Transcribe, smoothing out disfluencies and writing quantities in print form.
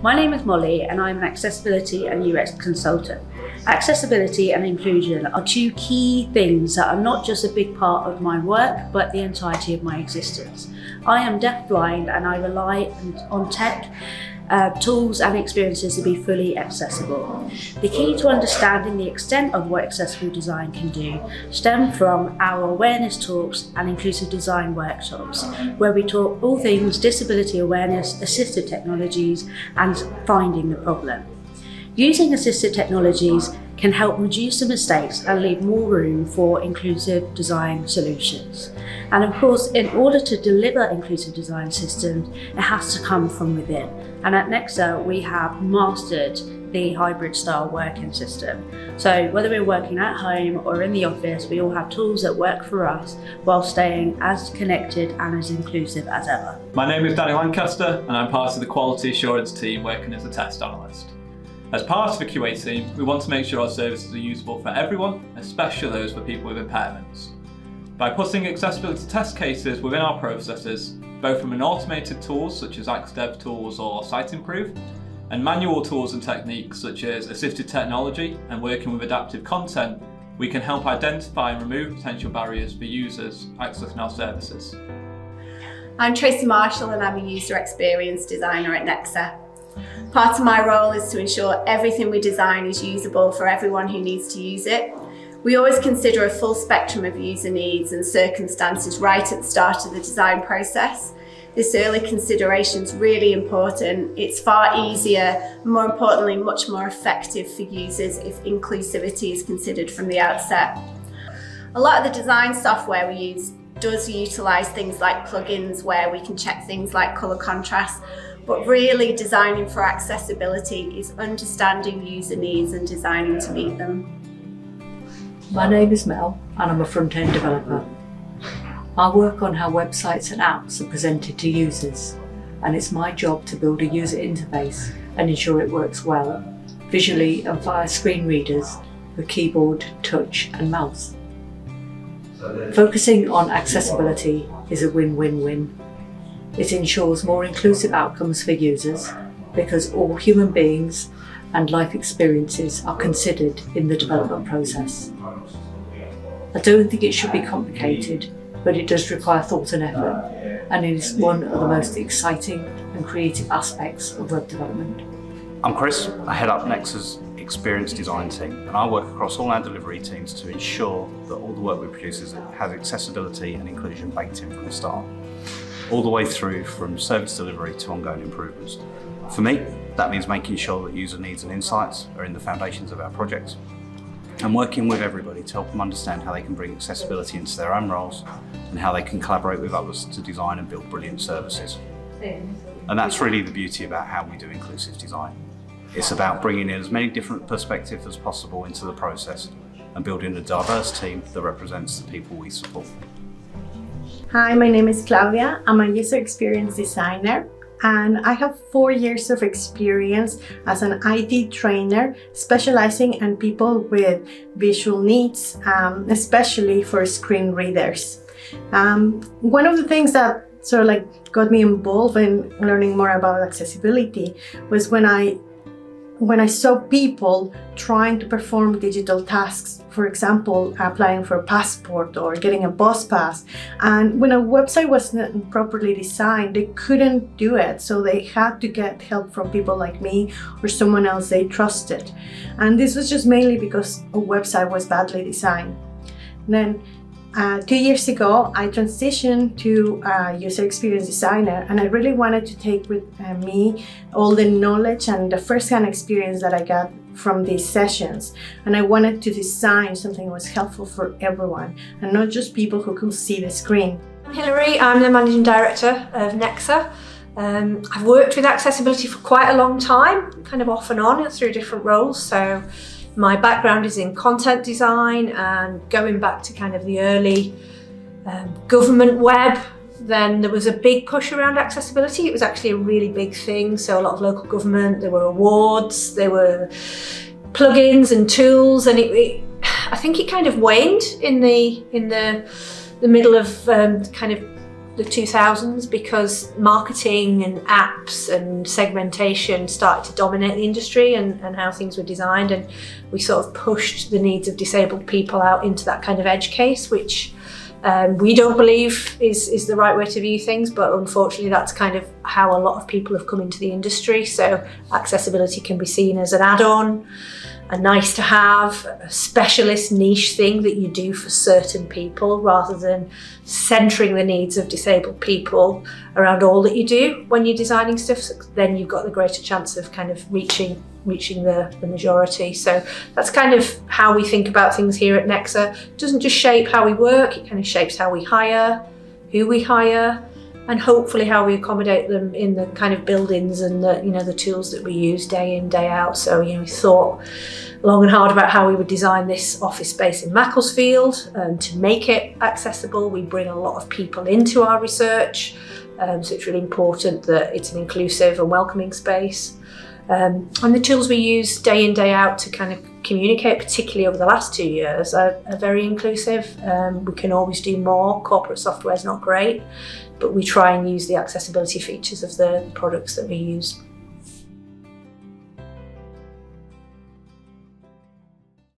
My name is Molly and I'm an accessibility and UX consultant. Accessibility and inclusion are two key things that are not just a big part of my work, but the entirety of my existence. I am deafblind and I rely on tech, tools and experiences to be fully accessible. The key to understanding the extent of what accessible design can do stem from our awareness talks and inclusive design workshops, where we talk all things disability awareness, assistive technologies and finding the problem. Using assistive technologies can help reduce the mistakes and leave more room for inclusive design solutions. And of course, in order to deliver inclusive design systems, it has to come from within. And at Nexer, we have mastered the hybrid style working system. So whether we're working at home or in the office, we all have tools that work for us while staying as connected and as inclusive as ever. My name is Danny Lancaster and I'm part of the quality assurance team working as a test analyst. As part of the QA team, we want to make sure our services are usable for everyone, especially those for people with impairments. By putting accessibility test cases within our processes, both from an automated tools such as AxDev tools or SiteImprove, and manual tools and techniques such as assistive technology and working with adaptive content, we can help identify and remove potential barriers for users accessing our services. I'm Tracy Marshall and I'm a user experience designer at Nexer. Part of my role is to ensure everything we design is usable for everyone who needs to use it. We always consider a full spectrum of user needs and circumstances right at the start of the design process. This early consideration is really important. It's far easier and, more importantly, much more effective for users if inclusivity is considered from the outset. A lot of the design software we use does utilise things like plugins where we can check things like colour contrast, but really designing for accessibility is understanding user needs and designing to meet them. My name is Mel and I'm a front-end developer. I work on how websites and apps are presented to users, and it's my job to build a user interface and ensure it works well, visually and via screen readers with keyboard, touch and mouse. Focusing on accessibility is a win-win-win. It ensures more inclusive outcomes for users because all human beings and life experiences are considered in the development process. I don't think it should be complicated, but it does require thought and effort, and it is one of the most exciting and creative aspects of web development. I'm Chris, I head up Nexer's experience design team, and I work across all our delivery teams to ensure that all the work we produce has accessibility and inclusion baked in from the start, all the way through from service delivery to ongoing improvements. For me, that means making sure that user needs and insights are in the foundations of our projects, and working with everybody to help them understand how they can bring accessibility into their own roles and how they can collaborate with others to design and build brilliant services. And that's really the beauty about how we do inclusive design. It's about bringing in as many different perspectives as possible into the process and building a diverse team that represents the people we support. Hi, my name is Claudia. I'm a user experience designer and I have 4 years of experience as an IT trainer specializing in people with visual needs, especially for screen readers. One of the things that sort of like got me involved in learning more about accessibility was when I saw people trying to perform digital tasks, for example, applying for a passport or getting a bus pass. And when a website wasn't properly designed, they couldn't do it. So they had to get help from people like me or someone else they trusted. And this was just mainly because a website was badly designed. Then 2 years ago, I transitioned to user experience designer, and I really wanted to take with me all the knowledge and the first-hand experience that I got from these sessions. And I wanted to design something that was helpful for everyone, and not just people who could see the screen. I'm Hilary, I'm the Managing Director of Nexer. I've worked with accessibility for quite a long time, kind of off and on through different roles. So my background is in content design, and going back to kind of the early government web, then there was a big push around accessibility. It was actually a really big thing. So a lot of local government, there were awards, there were plugins and tools, and I think it kind of waned in the middle of kind of the 2000s because marketing and apps and segmentation started to dominate the industry and how things were designed, and we sort of pushed the needs of disabled people out into that kind of edge case, which we don't believe is the right way to view things, but unfortunately that's kind of how a lot of people have come into the industry. So accessibility can be seen as an add-on, a nice to have, a specialist niche thing that you do for certain people, rather than centering the needs of disabled people around all that you do when you're designing stuff. Then you've got the greater chance of kind of reaching the majority. So that's kind of how we think about things here at Nexer. It doesn't just shape how we work, it kind of shapes how we hire, who we hire, and hopefully how we accommodate them in the kind of buildings and the tools that we use day in, day out. So we thought long and hard about how we would design this office space in Macclesfield to make it accessible. We bring a lot of people into our research, so it's really important that it's an inclusive and welcoming space. And the tools we use day in, day out to kind of communicate, particularly over the last 2 years, are very inclusive. We can always do more. Corporate software is not great, but we try and use the accessibility features of the products that we use.